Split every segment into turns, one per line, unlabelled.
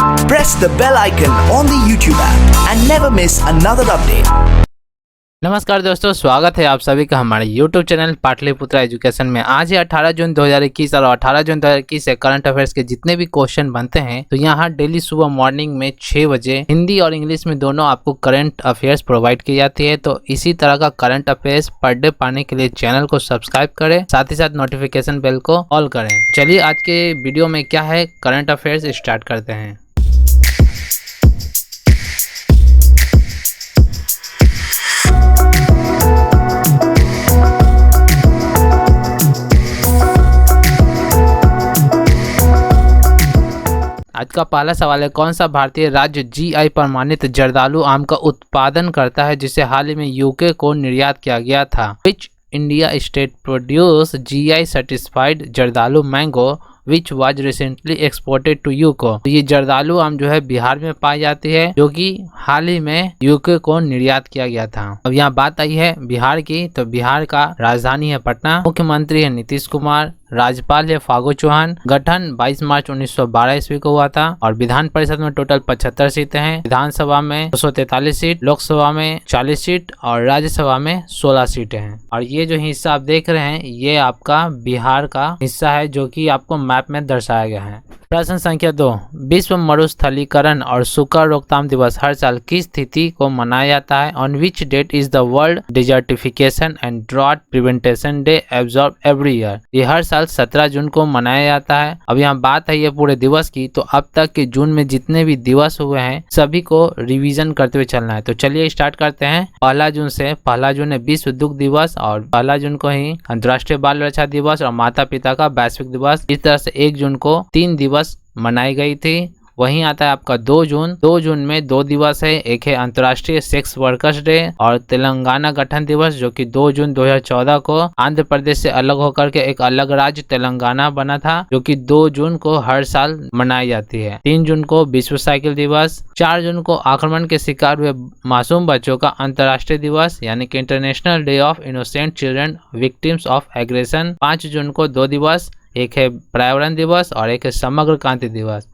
Press the bell icon on the YouTube app and never miss another update.
नमस्कार दोस्तों, स्वागत है आप सभी का हमारे YouTube चैनल पाटलिपुत्रा एजुकेशन में। आज है 18 जून 2021 और 18 जून 2021 से करंट अफेयर्स के जितने भी क्वेश्चन बनते हैं तो यहाँ डेली सुबह मॉर्निंग में 6 बजे हिंदी और इंग्लिश में दोनों आपको करंट अफेयर्स प्रोवाइड की जाती है। तो इसी तरह का करंट अफेयर्स पर डे पाने के लिए चैनल को सब्सक्राइब करें, साथ ही साथ नोटिफिकेशन बेल को ऑल करें। चलिए आज के वीडियो में क्या है करंट अफेयर्स स्टार्ट करते हैं। आज का पहला सवाल है, कौन सा भारतीय राज्य जीआई प्रमाणित जर्दालू आम का उत्पादन करता है जिसे हाल ही में यूके को निर्यात किया गया था? Which India state produce GI certified Zardalu mango which was recently exported to UK? तो ये जर्दालू आम जो है बिहार में पाई जाती है, जो कि हाल ही में यूके को निर्यात किया गया था। अब यहाँ बात आई है बिहार की, तो बिहार का राजधानी है पटना, मुख्यमंत्री है नीतीश कुमार, राज्यपाल है फागू चौहान। गठन 22 मार्च 1912 ईस्वी को हुआ था और विधान परिषद में टोटल 75 सीटें हैं। विधानसभा में 243 सीट, लोकसभा में 40 सीट और राज्यसभा में 16 सीटें हैं। और ये जो हिस्सा आप देख रहे हैं ये आपका बिहार का हिस्सा है, जो कि आपको मैप में दर्शाया गया है। प्रश्न संख्या 2, विश्व मरुस्थलीकरण और सूखा रोकथाम दिवस हर साल किस तिथि को मनाया जाता है? On which date is the world desertification and drought preventation day observe every year? ये हर साल 17 जून को मनाया जाता है। अब यहाँ बात है ये पूरे दिवस की, तो अब तक के जून में जितने भी दिवस हुए हैं सभी को रिवीजन करते हुए चलना है। तो चलिए स्टार्ट करते हैं। पहला जून से, पहला जून है विश्व दुग्ध दिवस और पहला जून को ही अंतर्राष्ट्रीय बाल रक्षा दिवस और माता पिता का वैश्विक दिवस। इस तरह से 1 जून को 3 दिवस मनाई गई थी। वहीं आता है आपका 2 जून। 2 जून में 2 दिवस है, एक है अंतर्राष्ट्रीय सेक्स वर्कर्स डे और तेलंगाना गठन दिवस, जो कि 2 जून 2014 को आंध्र प्रदेश से अलग होकर के एक अलग राज्य तेलंगाना बना था, जो कि 2 जून को हर साल मनाई जाती है। 3 जून को विश्व साइकिल दिवस। 4 जून को आक्रमण के शिकार हुए मासूम बच्चों का अंतर्राष्ट्रीय दिवस यानी कि international day of innocent children victims of aggression. 5 जून को 2 दिवस, एक है पर्यावरण दिवस और एक है समग्र क्रांति दिवस,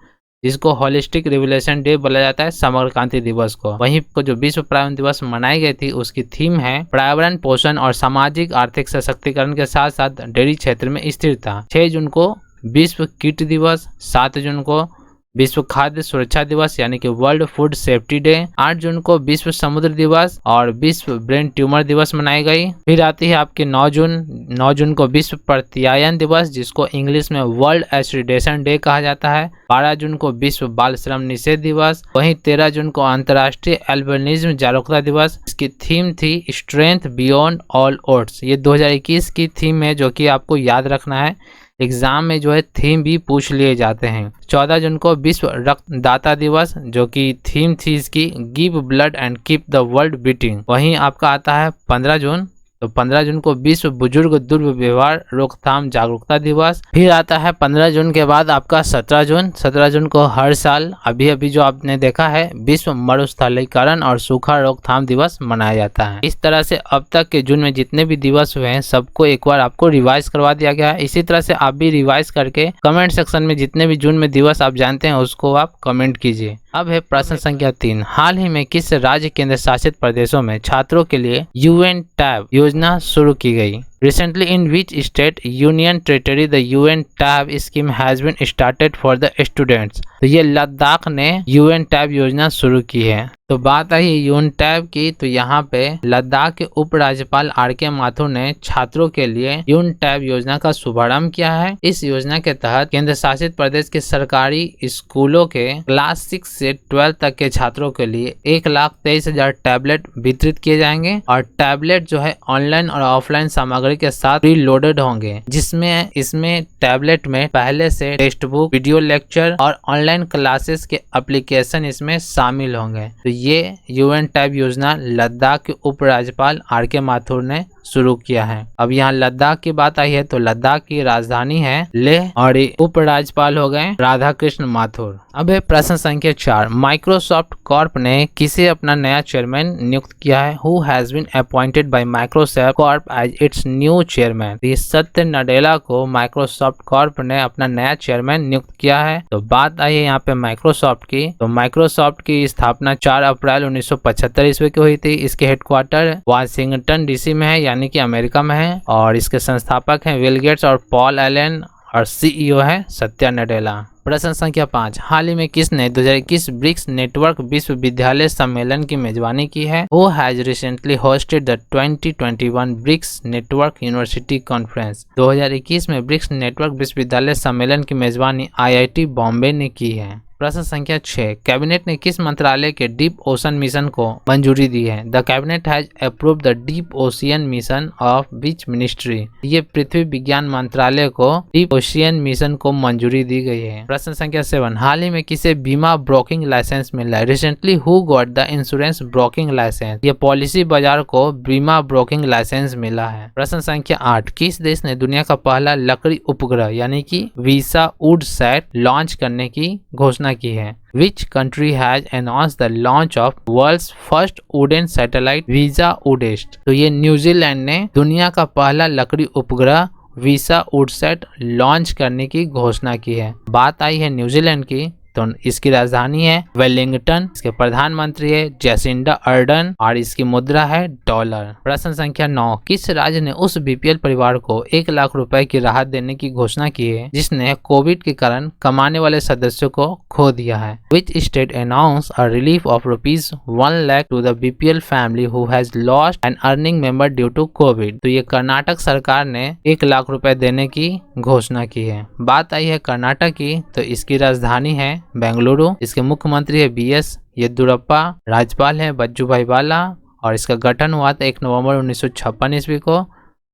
जिसको होलिस्टिक रिवोल्यूशन डे बोला जाता है समग्र क्रांति दिवस को। वहीं को जो विश्व पर्यावरण दिवस मनाई गई थी उसकी थीम है पर्यावरण, पोषण और सामाजिक आर्थिक सशक्तिकरण के साथ साथ डेयरी क्षेत्र में स्थिरता। 6 जून को विश्व कीट दिवस। 7 जून को विश्व खाद्य सुरक्षा दिवस यानी कि वर्ल्ड फूड सेफ्टी डे। 8 जून को विश्व समुद्र दिवस और विश्व ब्रेन ट्यूमर दिवस मनाई गई। फिर आती है आपकी 9 जून। 9 जून को विश्व प्रत्यायन दिवस, जिसको इंग्लिश में वर्ल्ड एस्ट्रिडेशन डे कहा जाता है। 12 जून को विश्व बाल श्रम निषेध दिवस। वहीं 13 जून को अंतर्राष्ट्रीय एल्बिनिज्म जागरूकता दिवस। इसकी थीम थी स्ट्रेंथ बियॉन्ड ऑल ओड्स। ये 2021 की थीम है, जो कि आपको याद रखना है। एग्जाम में जो है थीम भी पूछ लिए जाते हैं। 14 जून को विश्व रक्तदाता दिवस, जो कि थीम थी इसकी give blood and keep the world beating. वहीं आपका आता है 15 जून। तो 15 जून को विश्व बुजुर्ग दुर्व्यवहार रोकथाम जागरूकता दिवस। फिर आता है 15 जून के बाद आपका 17 जून। 17 जून को हर साल अभी जो आपने देखा है विश्व मरुस्थलीकरण और सूखा रोकथाम दिवस मनाया जाता है। इस तरह से अब तक के जून में जितने भी दिवस हुए हैं सबको एक बार आपको रिवाइज करवा दिया गया है। इसी तरह से आप भी रिवाइज करके कमेंट सेक्शन में जितने भी जून में दिवस आप जानते हैं उसको आप कमेंट कीजिए। अब है प्रश्न संख्या 3, हाल ही में किस राज्य केंद्र शासित प्रदेशों में छात्रों के लिए UN टैब योजना शुरू की गई? Recently, in which state union territory the UN tab scheme has been started for the students? तो ये लद्दाख ने UN टैब योजना शुरू की है। तो बात आई यून टैब की, तो यहाँ पे लद्दाख के उपराज्यपाल RK माथुर ने छात्रों के लिए यून टैब योजना का शुभारंभ किया है। इस योजना के तहत केंद्र शासित प्रदेश के सरकारी स्कूलों के क्लास 6 से 12 तक के छात्रों के लिए 1,23,000 टैबलेट वितरित किए जाएंगे और टैबलेट जो है ऑनलाइन और ऑफलाइन सामग्री के साथ प्री लोडेड होंगे, जिसमें इसमें टैबलेट में पहले से टेक्स्ट बुक, वीडियो लेक्चर और ऑनलाइन क्लासेस के एप्लीकेशन इसमें शामिल होंगे। तो ये UN टैब योजना लद्दाख के उपराज्यपाल RK माथुर ने शुरू किया है। अब यहाँ लद्दाख की बात आई है तो लद्दाख की राजधानी है लेह और उपराज्यपाल हो गए राधाकृष्ण माथुर। अब है प्रश्न संख्या 4, माइक्रोसॉफ्ट कॉर्प ने किसे अपना नया चेयरमैन नियुक्त किया है? Who has been appointed by Microsoft Corp as its new chairman? Satya Nadella को माइक्रोसॉफ्ट कॉर्प ने अपना नया चेयरमैन नियुक्त किया है। तो बात आई है यहाँ पे माइक्रोसॉफ्ट की, तो माइक्रोसॉफ्ट की स्थापना 4 अप्रैल 1975 ईस्वी की हुई थी। इसके हेडक्वार्टर वाशिंगटन डीसी में है, यानी कि अमेरिका में है, और इसके संस्थापक हैं बिल गेट्स और पॉल एलन, और सीईओ है सत्या नडेला। प्रश्न संख्या 5, हाल ही में किसने 2021 ब्रिक्स नेटवर्क विश्वविद्यालय सम्मेलन की मेजबानी की है? Who has recently hosted the 2021 BRICS network university conference? 2021 में ब्रिक्स नेटवर्क विश्वविद्यालय सम्मेलन की मेजबानी IIT बॉम्बे ने की है। प्रश्न संख्या 6, कैबिनेट ने किस मंत्रालय के डीप ओशन मिशन को मंजूरी दी है? The cabinet has approved the deep ocean mission of which ministry? ये पृथ्वी विज्ञान मंत्रालय को डीप ओशियन मिशन को मंजूरी दी गई है। प्रश्न संख्या 7, हाल ही में किसे बीमा ब्रोकिंग लाइसेंस मिला है? Recently who got the insurance broking licence? ये पॉलिसी बाजार को बीमा ब्रोकिंग लाइसेंस मिला है। प्रश्न संख्या 8, किस देश ने दुनिया का पहला लकड़ी उपग्रह यानी कि वीसा वुडसैट लॉन्च करने की घोषणा की है? Which country has announced the launch of world's first wooden satellite वीसा वुडसैट? तो ये न्यूजीलैंड ने दुनिया का पहला लकड़ी उपग्रह वीसा वुडसैट लॉन्च करने की घोषणा की है। बात आई है न्यूजीलैंड की, तो इसकी राजधानी है वेलिंगटन, इसके प्रधानमंत्री है जेसिंडा अर्डन और इसकी मुद्रा है डॉलर। प्रश्न संख्या 9, किस राज्य ने उस बीपीएल परिवार को 1 लाख रुपए की राहत देने की घोषणा की है जिसने कोविड के कारण कमाने वाले सदस्यों को खो दिया है? Which state announced a relief of ₹1 lakh to the BPL family who has lost an earning member due to COVID? तो ये कर्नाटक सरकार ने 1 लाख रुपए देने की घोषणा की है। बात आई है कर्नाटक की, तो इसकी राजधानी है बेंगलुरु, इसके मुख्यमंत्री है BS येदियुरप्पा, राज्यपाल है वजुभाई वाला, और इसका गठन हुआ था 1 नवंबर 1956 ईस्वी को।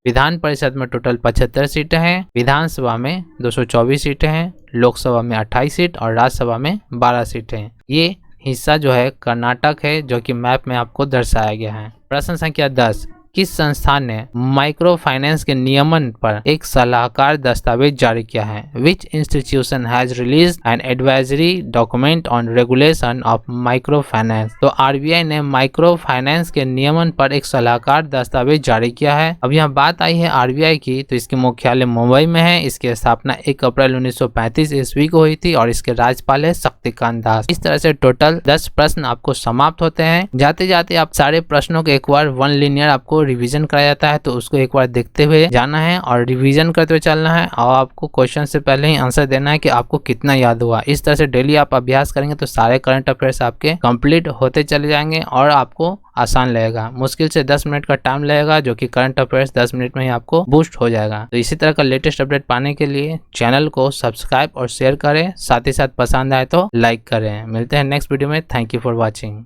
विधान परिषद में टोटल 75 सीटें हैं, विधानसभा में 224 सीटें हैं, लोकसभा में 28 सीट और राज्यसभा में 12 सीटें हैं। ये हिस्सा जो है कर्नाटक है, जो कि मैप में आपको दर्शाया गया है। प्रश्न संख्या 10, किस संस्थान ने माइक्रो फाइनेंस के नियमन पर एक सलाहकार दस्तावेज जारी किया है? Which institution has released an advisory document on regulation of micro finance? तो RBI ने माइक्रो फाइनेंस के नियमन पर एक सलाहकार दस्तावेज जारी किया है। अब यहाँ बात आई है RBI की, तो इसके मुख्यालय मुंबई में है। इसकी स्थापना 1 अप्रैल 1935 ईस्वी को हुई थी और इसके राज्यपाल है शक्तिकांत दास। इस तरह से टोटल 10 प्रश्न आपको समाप्त होते हैं। जाते जाते आप सारे प्रश्नों के एक बार 1 लिनियर आपको रिवीजन कराया जाता है, तो उसको एक बार देखते हुए जाना है और रिवीजन करते हुए चलना है, और आपको क्वेश्चन से पहले ही आंसर देना है कि आपको कितना याद हुआ। इस तरह से डेली आप अभ्यास करेंगे तो सारे करंट अफेयर्स आपके कंप्लीट होते चले जाएंगे और आपको आसान लगेगा। मुश्किल से 10 मिनट का टाइम लगेगा, जो कि करंट अफेयर्स 10 मिनट में ही आपको बूस्ट हो जाएगा। तो इसी तरह का लेटेस्ट अपडेट पाने के लिए चैनल को सब्सक्राइब और शेयर करें, साथ ही साथ पसंद आए तो लाइक करें। मिलते हैं नेक्स्ट वीडियो में। Thank you for watching.